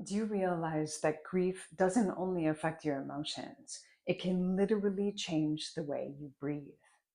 Do you realize that grief doesn't only affect your emotions? It can literally change the way you breathe.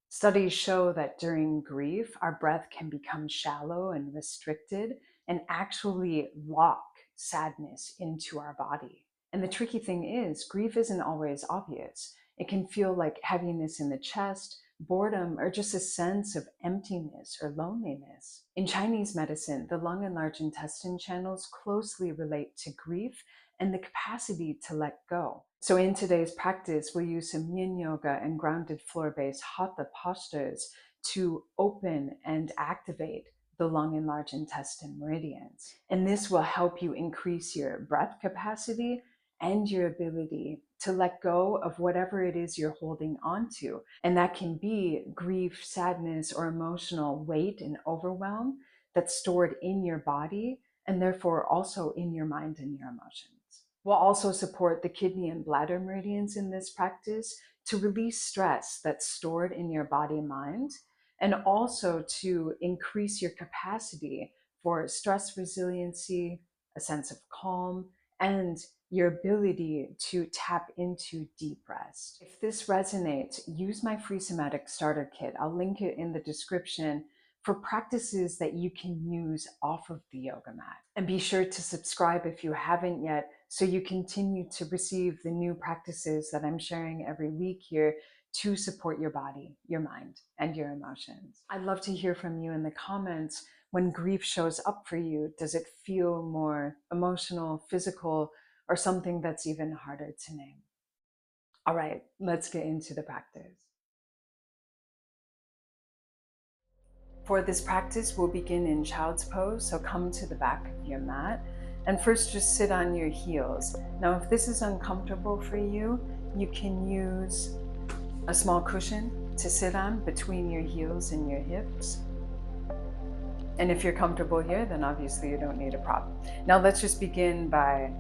Studies show that during grief, our breath can become shallow and restricted and actually lock sadness into our body. And the tricky thing is, grief isn't always obvious. It can feel like heaviness in the chest, boredom, or just a sense of emptiness or loneliness. In Chinese medicine, the lung and large intestine channels closely relate to grief and the capacity to let go. So in today's practice, we'll use some yin yoga and grounded floor-based hatha postures to open and activate the lung and large intestine meridians. And this will help you increase your breath capacity and your ability to let go of whatever it is you're holding on to. And that can be grief, sadness, or emotional weight and overwhelm that's stored in your body and therefore also in your mind and your emotions. We'll also support the kidney and bladder meridians in this practice to release stress that's stored in your body and mind, and also to increase your capacity for stress resiliency, a sense of calm, and your ability to tap into deep rest. If this resonates, use my free Somatic starter kit. I'll link it in the description for practices that you can use off of the yoga mat. And be sure to subscribe if you haven't yet, so you continue to receive the new practices that I'm sharing every week here to support your body, your mind, and your emotions. I'd love to hear from you in the comments. When grief shows up for you, does it feel more emotional, physical, or something that's even harder to name? All right, let's get into the practice. For this practice, we'll begin in child's pose, so come to the back of your mat. And first, just sit on your heels. Now, if this is uncomfortable for you, you can use a small cushion to sit on between your heels and your hips. And if you're comfortable here, then obviously you don't need a prop. Now let's just begin by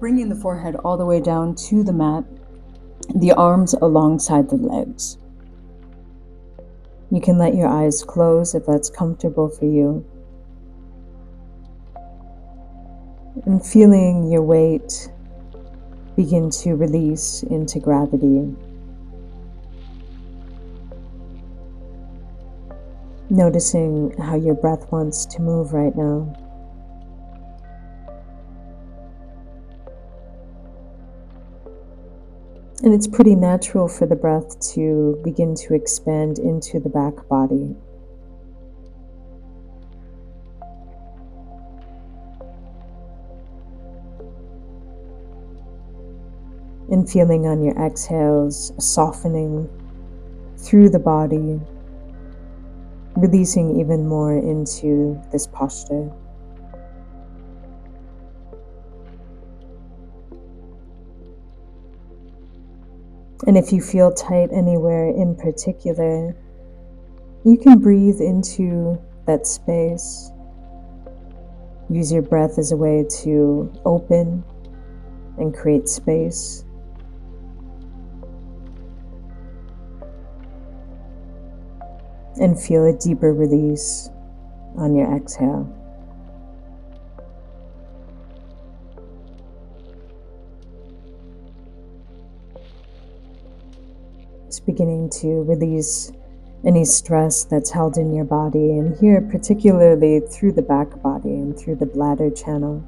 bringing the forehead all the way down to the mat, the arms alongside the legs. You can let your eyes close if that's comfortable for you. And feeling your weight begin to release into gravity. Noticing how your breath wants to move right now. And it's pretty natural for the breath to begin to expand into the back body. And feeling on your exhales, softening through the body, releasing even more into this posture. And if you feel tight anywhere in particular, you can breathe into that space. Use your breath as a way to open and create space. And feel a deeper release on your exhale. Just beginning to release any stress that's held in your body, and here particularly through the back body and through the bladder channel.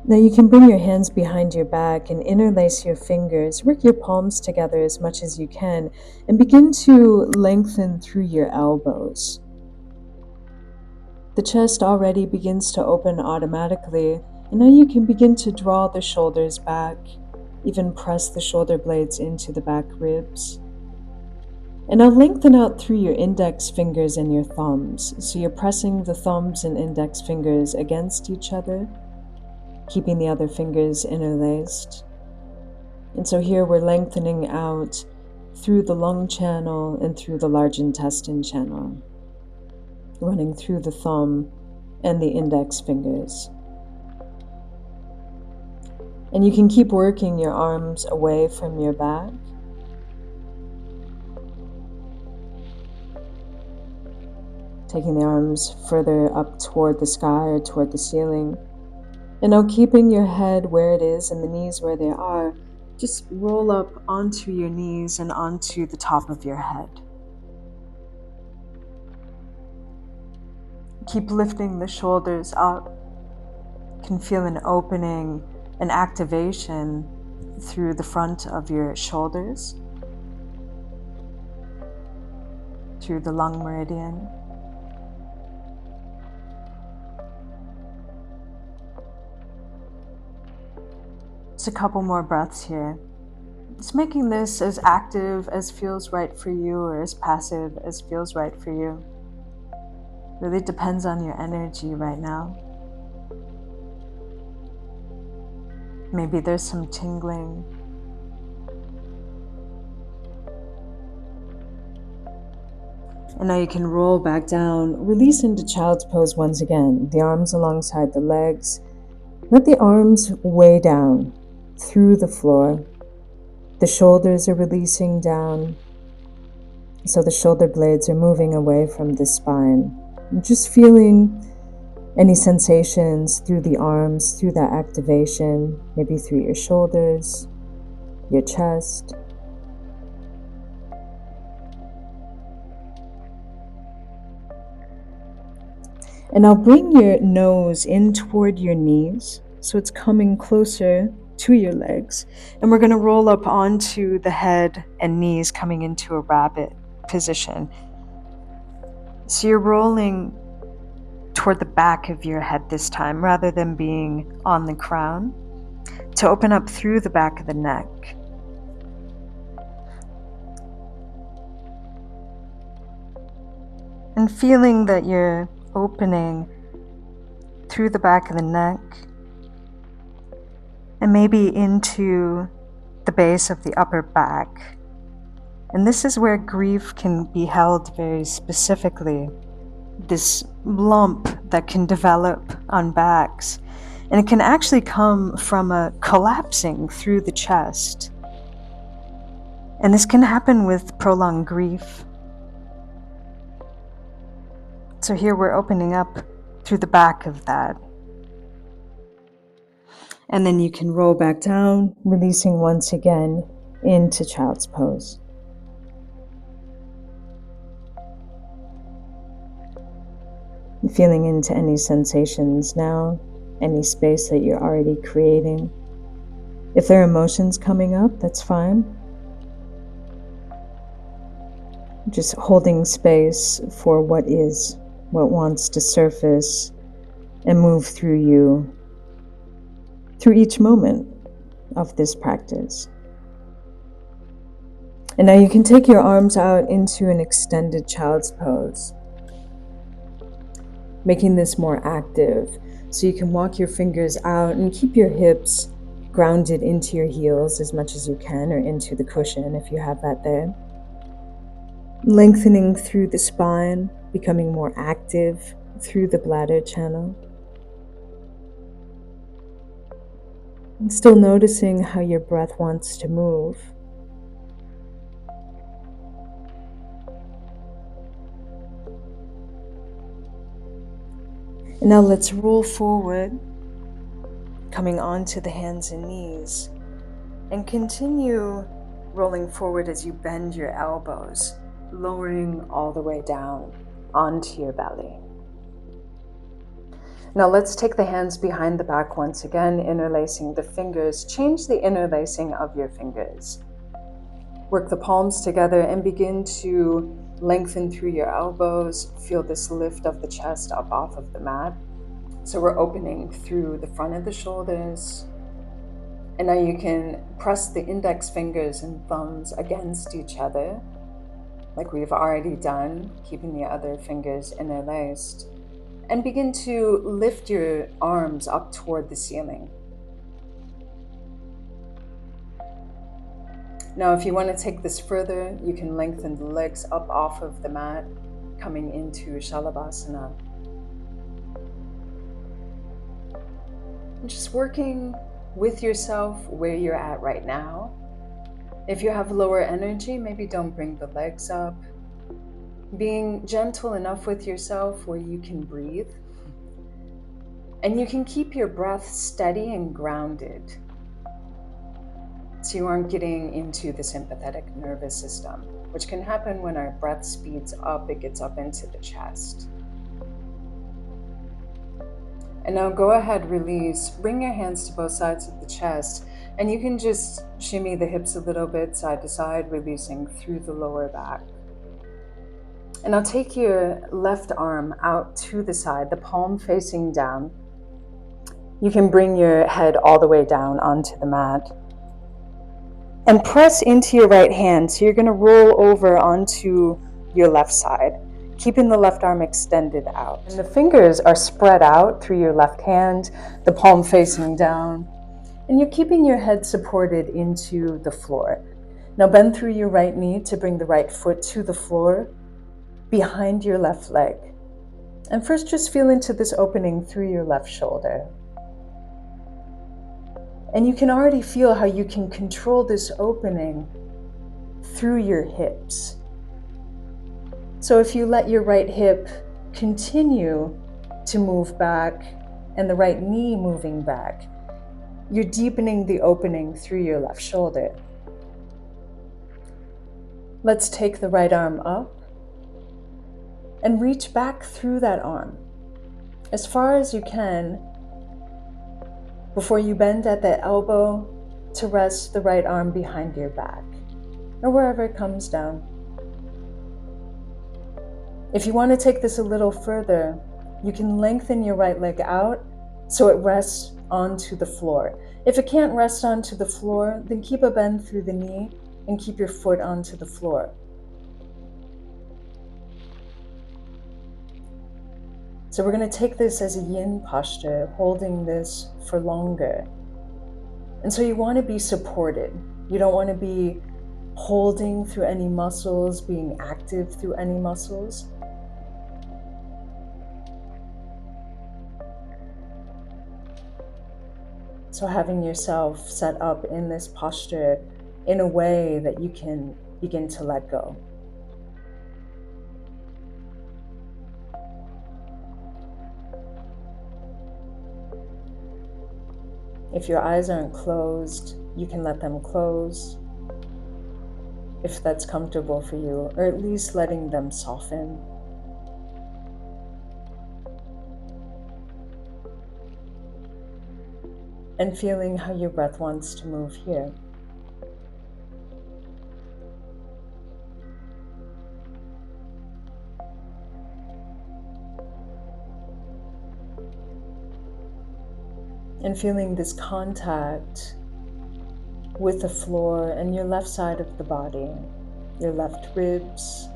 Now you can bring your hands behind your back and interlace your fingers. Work your palms together as much as you can and begin to lengthen through your elbows. The chest already begins to open automatically, and now you can begin to draw the shoulders back, even press the shoulder blades into the back ribs. And now lengthen out through your index fingers and your thumbs. So you're pressing the thumbs and index fingers against each other, keeping the other fingers interlaced. And so here we're lengthening out through the lung channel and through the large intestine channel, running through the thumb and the index fingers. And you can keep working your arms away from your back. taking the arms further up toward the sky or toward the ceiling. And now keeping your head where it is and the knees where they are, just roll up onto your knees and onto the top of your head. Keep lifting the shoulders up. You can feel an opening, an activation through the front of your shoulders, through the lung meridian. Just a couple more breaths here. Just making this as active as feels right for you or as passive as feels right for you. Really depends on your energy right now. Maybe there's some tingling. And now you can roll back down, release into child's pose once again. The arms alongside the legs. Let the arms way down through the floor. The shoulders are releasing down. So the shoulder blades are moving away from the spine. Just feeling any sensations through the arms, through that activation, maybe through your shoulders, your chest. And now bring your nose in toward your knees, so it's coming closer to your legs. And we're going to roll up onto the head and knees, coming into a rabbit position. So you're rolling toward the back of your head this time, rather than being on the crown, to open up through the back of the neck. And feeling that you're opening through the back of the neck and maybe into the base of the upper back. And this is where grief can be held very specifically. This lump that can develop on backs. And it can actually come from a collapsing through the chest. And this can happen with prolonged grief. So here we're opening up through the back of that. And then you can roll back down, releasing once again into child's pose. Feeling into any sensations now, any space that you're already creating. If there are emotions coming up, that's fine. Just holding space for what is, what wants to surface and move through you, through each moment of this practice. And now you can take your arms out into an extended child's pose, making this more active. So you can walk your fingers out and keep your hips grounded into your heels as much as you can, or into the cushion if you have that there. Lengthening through the spine, becoming more active through the bladder channel. And still noticing how your breath wants to move. And now let's roll forward, coming onto the hands and knees, and continue rolling forward as you bend your elbows, lowering all the way down onto your belly. Now let's take the hands behind the back once again, interlacing the fingers. Change the interlacing of your fingers. Work the palms together and begin to lengthen through your elbows. Feel this lift of the chest up off of the mat. So we're opening through the front of the shoulders. And now you can press the index fingers and thumbs against each other, like we've already done, keeping the other fingers interlaced. And begin to lift your arms up toward the ceiling. Now, if you want to take this further, you can lengthen the legs up off of the mat, coming into Shalabhasana. And just working with yourself where you're at right now. If you have lower energy, maybe don't bring the legs up. being gentle enough with yourself where you can breathe. And you can keep your breath steady and grounded, so you aren't getting into the sympathetic nervous system, which can happen when our breath speeds up, it gets up into the chest. And now go ahead, release, bring your hands to both sides of the chest, and you can just shimmy the hips a little bit side to side, releasing through the lower back. And now take your left arm out to the side, the palm facing down. You can bring your head all the way down onto the mat. And press into your right hand. So you're going to roll over onto your left side, keeping the left arm extended out. And the fingers are spread out through your left hand, the palm facing down. And you're keeping your head supported into the floor. Now bend through your right knee to bring the right foot to the floor, behind your left leg. And first just feel into this opening through your left shoulder. And you can already feel how you can control this opening through your hips. So if you let your right hip continue to move back and the right knee moving back, you're deepening the opening through your left shoulder. Let's take the right arm up and reach back through that arm as far as you can before you bend at the elbow to rest the right arm behind your back or wherever it comes down. If you want to take this a little further, you can lengthen your right leg out so it rests onto the floor. If it can't rest onto the floor, then keep a bend through the knee and keep your foot onto the floor. So we're going to take this as a yin posture, holding this for longer. And so you want to be supported. You don't want to be holding through any muscles, being active through any muscles. So having yourself set up in this posture in a way that you can begin to let go. If your eyes aren't closed, you can let them close, if that's comfortable for you, or at least letting them soften. And feeling how your breath wants to move here. And feeling this contact with the floor and your left side of the body, your left ribs,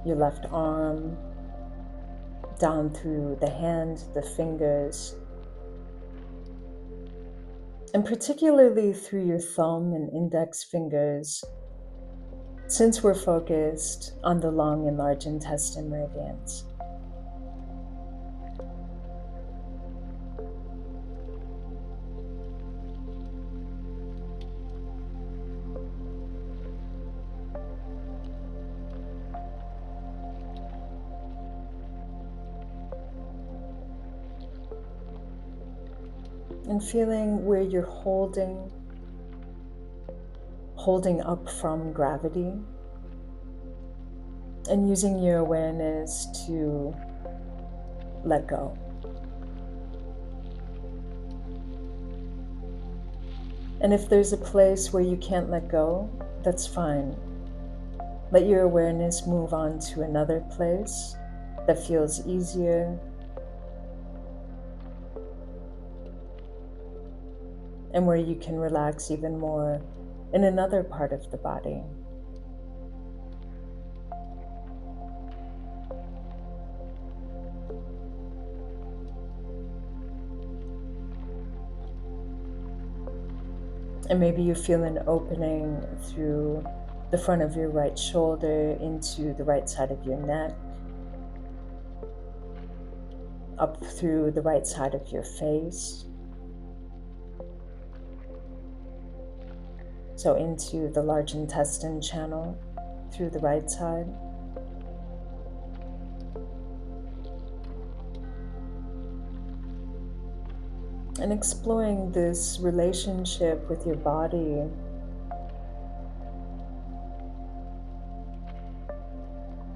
your left arm, down through the hand, the fingers, and particularly through your thumb and index fingers, since we're focused on the long and large intestine meridians. And feeling where you're holding up from gravity, and using your awareness to let go. And if there's a place where you can't let go, that's fine. Let your awareness move on to another place that feels easier, and where you can relax even more in another part of the body. And maybe you feel an opening through the front of your right shoulder into the right side of your neck, up through the right side of your face, so into the large intestine channel, through the right side. And exploring this relationship with your body,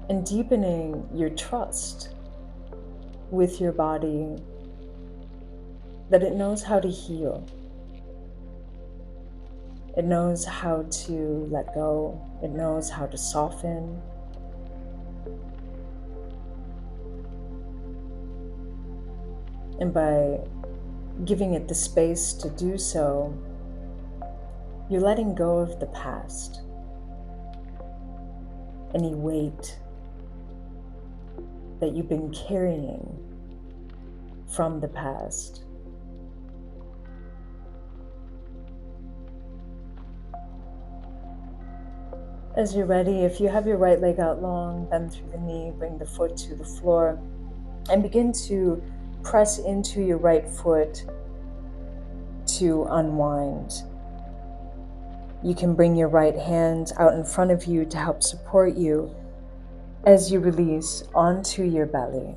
and deepening your trust with your body, that it knows how to heal. It knows how to let go. It knows how to soften. And by giving it the space to do so, you're letting go of the past, any weight that you've been carrying from the past. As you're ready, if you have your right leg out long, bend through the knee, bring the foot to the floor, and begin to press into your right foot to unwind. You can bring your right hand out in front of you to help support you as you release onto your belly.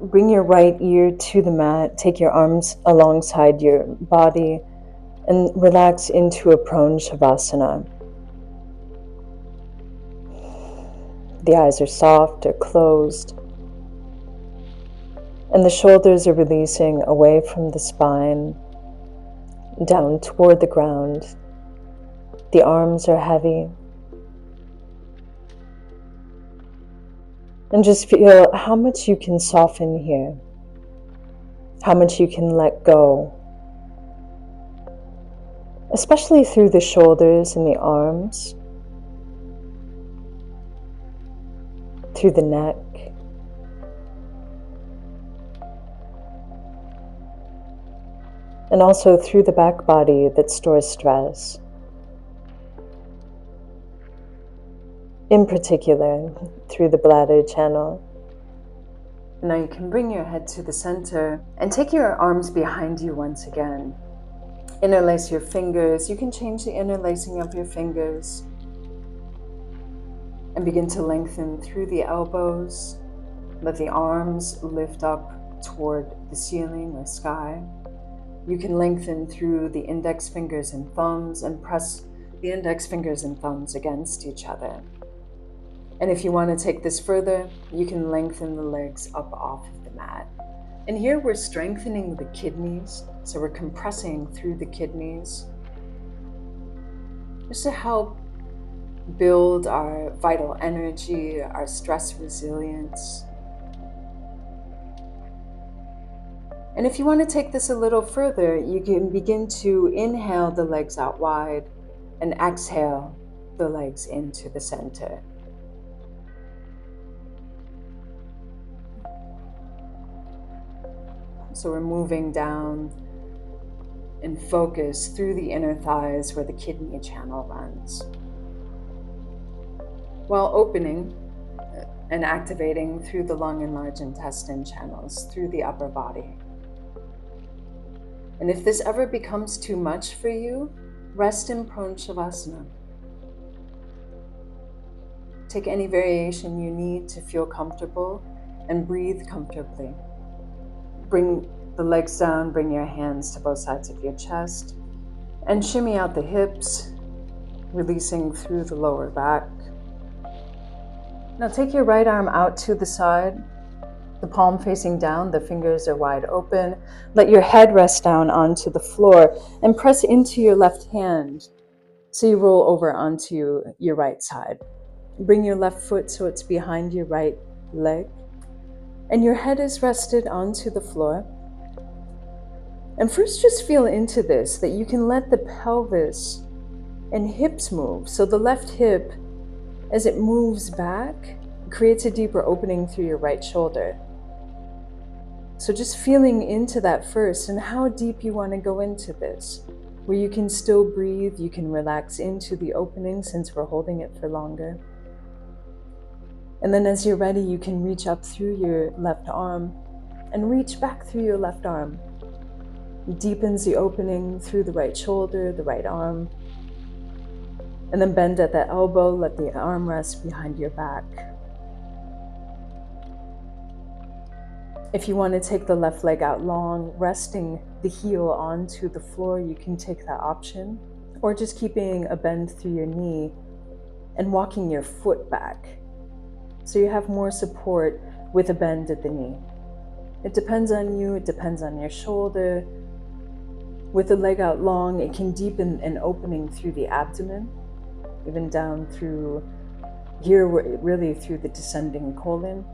Bring your right ear to the mat, take your arms alongside your body, and relax into a prone shavasana. The eyes are soft or closed, and the shoulders are releasing away from the spine, down toward the ground. The arms are heavy. And just feel how much you can soften here, how much you can let go, especially through the shoulders and the arms, through the neck, and also through the back body that stores stress. In particular, through the bladder channel. Now you can bring your head to the center and take your arms behind you once again. Interlace your fingers. You can change the interlacing of your fingers and begin to lengthen through the elbows. Let the arms lift up toward the ceiling or sky. You can lengthen through the index fingers and thumbs and press the index fingers and thumbs against each other. And if you want to take this further, you can lengthen the legs up off of the mat. And here we're strengthening the kidneys. So we're compressing through the kidneys just to help build our vital energy, our stress resilience. And if you want to take this a little further, you can begin to inhale the legs out wide and exhale the legs into the center. So we're moving down and focus through the inner thighs where the kidney channel runs, while opening and activating through the lung and large intestine channels, through the upper body. And if this ever becomes too much for you, rest in prone shavasana. Take any variation you need to feel comfortable and breathe comfortably. Bring the legs down, bring your hands to both sides of your chest, and shimmy out the hips, releasing through the lower back. Now take your right arm out to the side, the palm facing down, the fingers are wide open. Let your head rest down onto the floor and press into your left hand so you roll over onto your right side. Bring your left foot so it's behind your right leg, and your head is rested onto the floor. And first just feel into this, that you can let the pelvis and hips move. So the left hip, as it moves back, creates a deeper opening through your right shoulder. So just feeling into that first, and how deep you want to go into this. Where you can still breathe, you can relax into the opening since we're holding it for longer. And then as you're ready, you can reach up through your left arm and reach back through your left arm. It deepens the opening through the right shoulder, the right arm. And then bend at the elbow, let the arm rest behind your back. If you want to take the left leg out long, resting the heel onto the floor, you can take that option. Or just keeping a bend through your knee and walking your foot back. So you have more support with a bend at the knee. It depends on you, it depends on your shoulder. With the leg out long, it can deepen an opening through the abdomen, even down through here, really through the descending colon.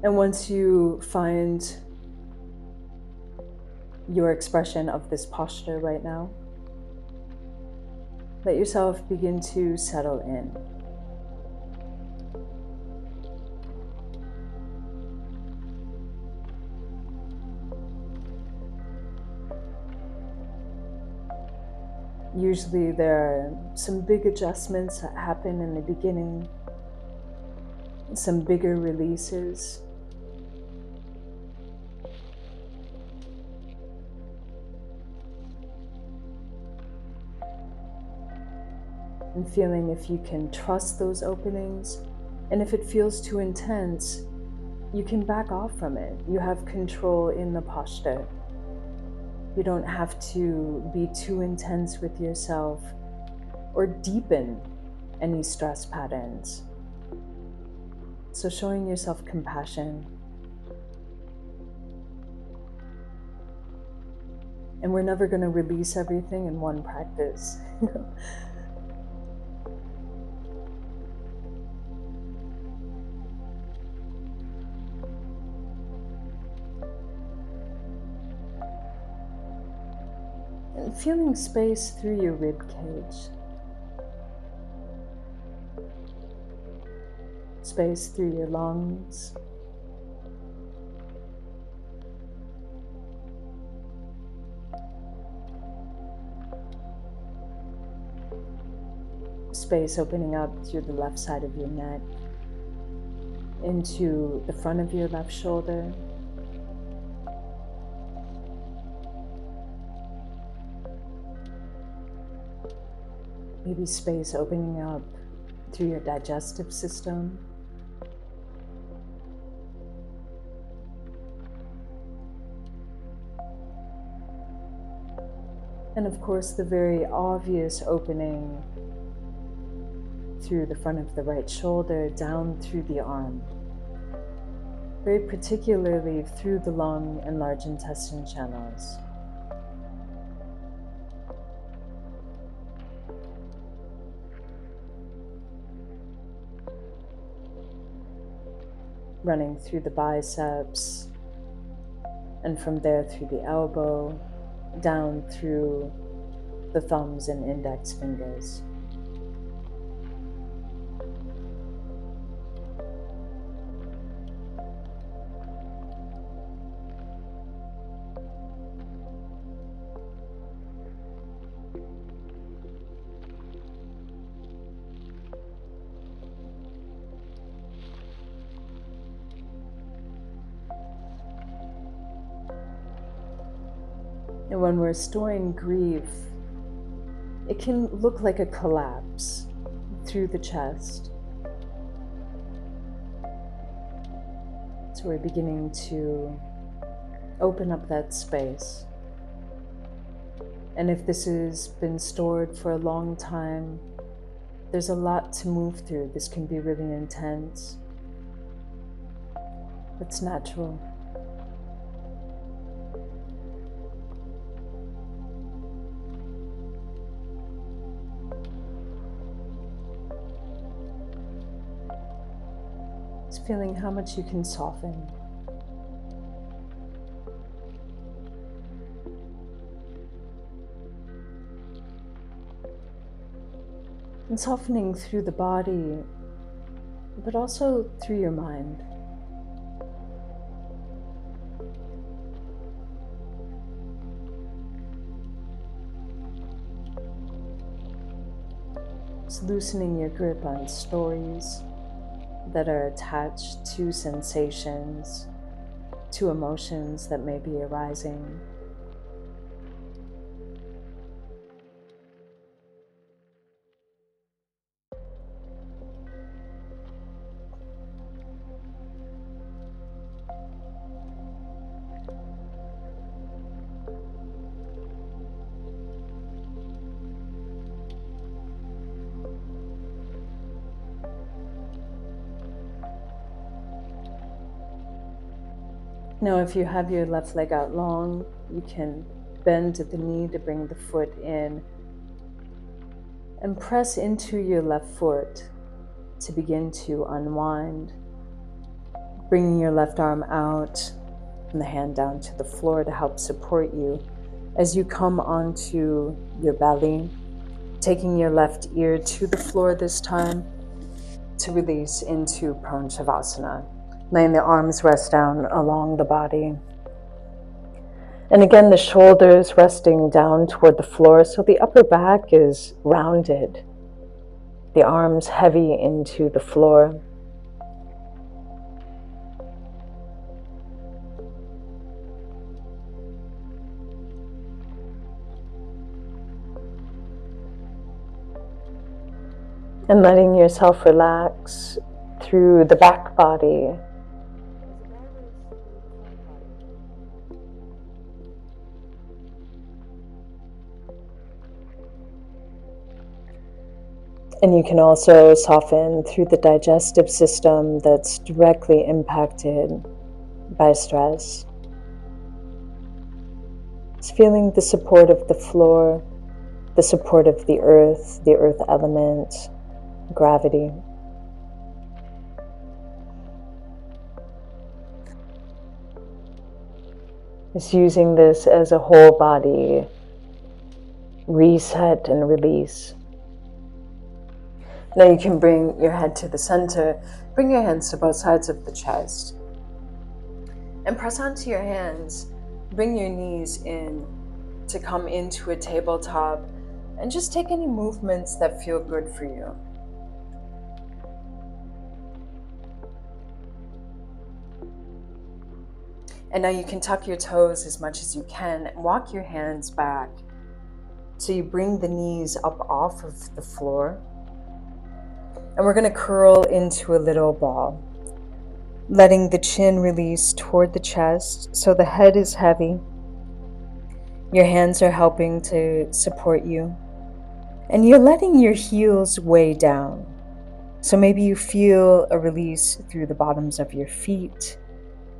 And once you find your expression of this posture right now, let yourself begin to settle in. Usually there are some big adjustments that happen in the beginning, some bigger releases. And feeling if you can trust those openings, and if it feels too intense, you can back off from it. You have control in the posture. You don't have to be too intense with yourself or deepen any stress patterns. So showing yourself compassion. And we're never going to release everything in one practice. And feeling space through your rib cage. Space through your lungs. Space opening up through the left side of your neck, into the front of your left shoulder. Maybe space opening up through your digestive system. And of course, the very obvious opening through the front of the right shoulder, down through the arm. Very particularly through the lung and large intestine channels. Running through the biceps, and from there through the elbow, down through the thumbs and index fingers. And when we're storing grief, it can look like a collapse through the chest. So we're beginning to open up that space. And if this has been stored for a long time, there's a lot to move through. This can be really intense. It's natural. Just feeling how much you can soften. And softening through the body, but also through your mind. Just loosening your grip on stories that are attached to sensations, to emotions that may be arising. Now, if you have your left leg out long, you can bend at the knee to bring the foot in and press into your left foot to begin to unwind, bringing your left arm out and the hand down to the floor to help support you as you come onto your belly, taking your left ear to the floor this time to release into prone shavasana, letting the arms rest down along the body. And again, the shoulders resting down toward the floor, so the upper back is rounded, the arms heavy into the floor. And letting yourself relax through the back body. And you can also soften through the digestive system that's directly impacted by stress. It's feeling the support of the floor, the support of the earth element, gravity. Just using this as a whole body reset and release. Now you can bring your head to the center, bring your hands to both sides of the chest, and press onto your hands. Bring your knees in to come into a tabletop, and just take any movements that feel good for you. And now you can tuck your toes as much as you can and walk your hands back. So you bring the knees up off of the floor. And we're going to curl into a little ball, letting the chin release toward the chest so the head is heavy. Your hands are helping to support you. And you're letting your heels weigh down. So maybe you feel a release through the bottoms of your feet,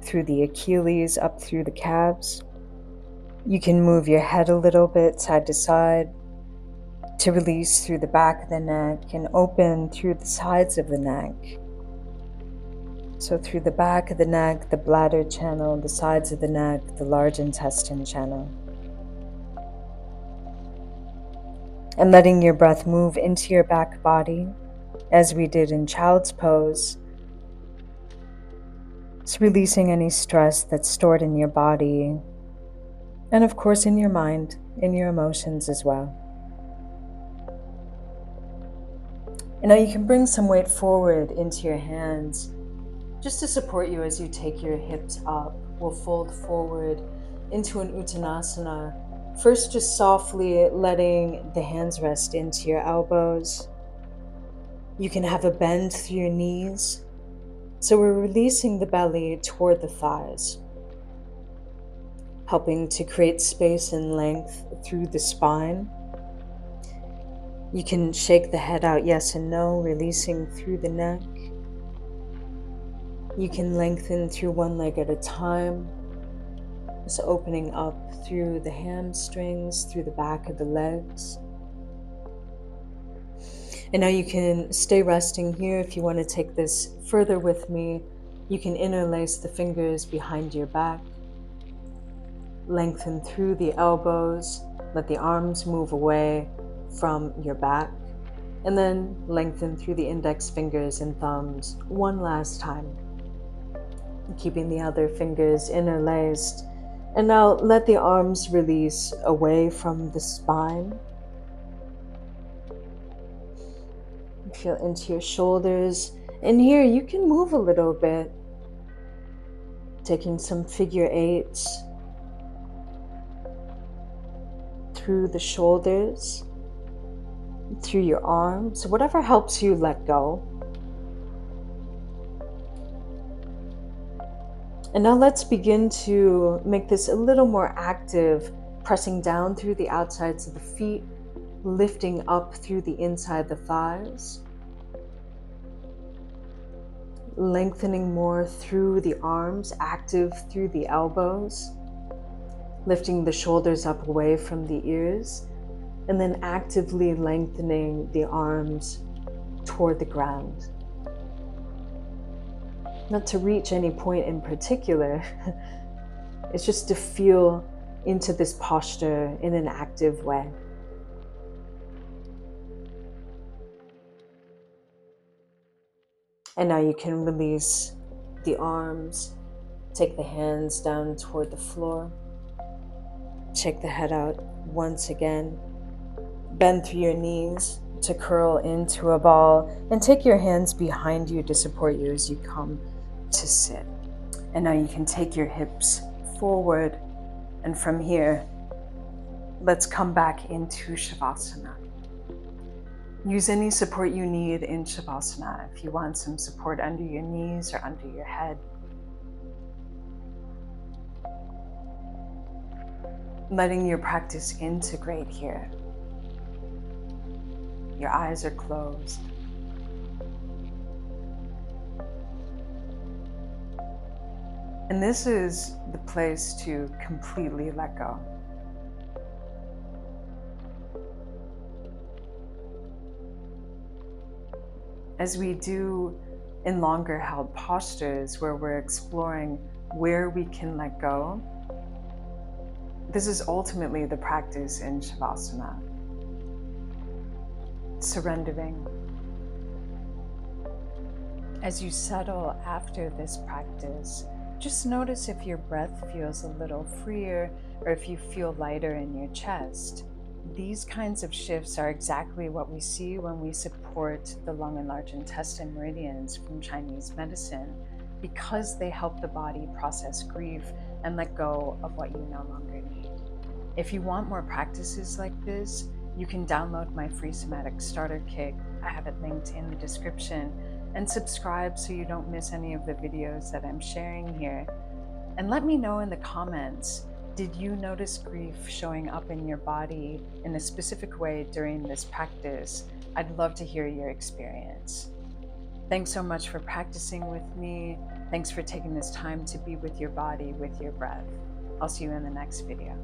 through the Achilles, up through the calves. You can move your head a little bit side to side to release through the back of the neck and open through the sides of the neck. So through the back of the neck, the bladder channel, the sides of the neck, the large intestine channel. And letting your breath move into your back body as we did in child's pose. It's releasing any stress that's stored in your body and of course in your mind, in your emotions as well. And now you can bring some weight forward into your hands just to support you as you take your hips up. We'll fold forward into an Uttanasana. First, just softly letting the hands rest into your elbows. You can have a bend through your knees. So we're releasing the belly toward the thighs, helping to create space and length through the spine. You can shake the head out yes and no, releasing through the neck. You can lengthen through one leg at a time, just opening up through the hamstrings, through the back of the legs. And now you can stay resting here. If you want to take this further with me, you can interlace the fingers behind your back, lengthen through the elbows, let the arms move away from your back, and then lengthen through the index fingers and thumbs one last time, keeping the other fingers interlaced. And now let the arms release away from the spine. Feel into your shoulders, and here you can move a little bit, taking some figure eights through the shoulders, through your arms, whatever helps you let go. And now let's begin to make this a little more active, pressing down through the outsides of the feet, lifting up through the inside of the thighs. lengthening more through the arms, active through the elbows, lifting the shoulders up away from the ears, and then actively lengthening the arms toward the ground. Not to reach any point in particular, it's just to feel into this posture in an active way. And now you can release the arms, take the hands down toward the floor, check the head out once again, bend through your knees to curl into a ball, and take your hands behind you to support you as you come to sit. And now you can take your hips forward, and from here, let's come back into Shavasana. Use any support you need in Shavasana. If you want some support under your knees or under your head, letting your practice integrate here. Your eyes are closed. And this is the place to completely let go. As we do in longer held postures where we're exploring where we can let go, this is ultimately the practice in Shavasana. Surrendering. As you settle after this practice, just notice if your breath feels a little freer or if you feel lighter in your chest. These kinds of shifts are exactly what we see when we support the lung and large intestine meridians from Chinese medicine, because they help the body process grief and let go of what you no longer need. If you want more practices like this, you can download my free Somatic starter kit. I have it linked in the description, and subscribe so you don't miss any of the videos that I'm sharing here. And let me know in the comments, did you notice grief showing up in your body in a specific way during this practice? I'd love to hear your experience. Thanks so much for practicing with me. Thanks for taking this time to be with your body, with your breath. I'll see you in the next video.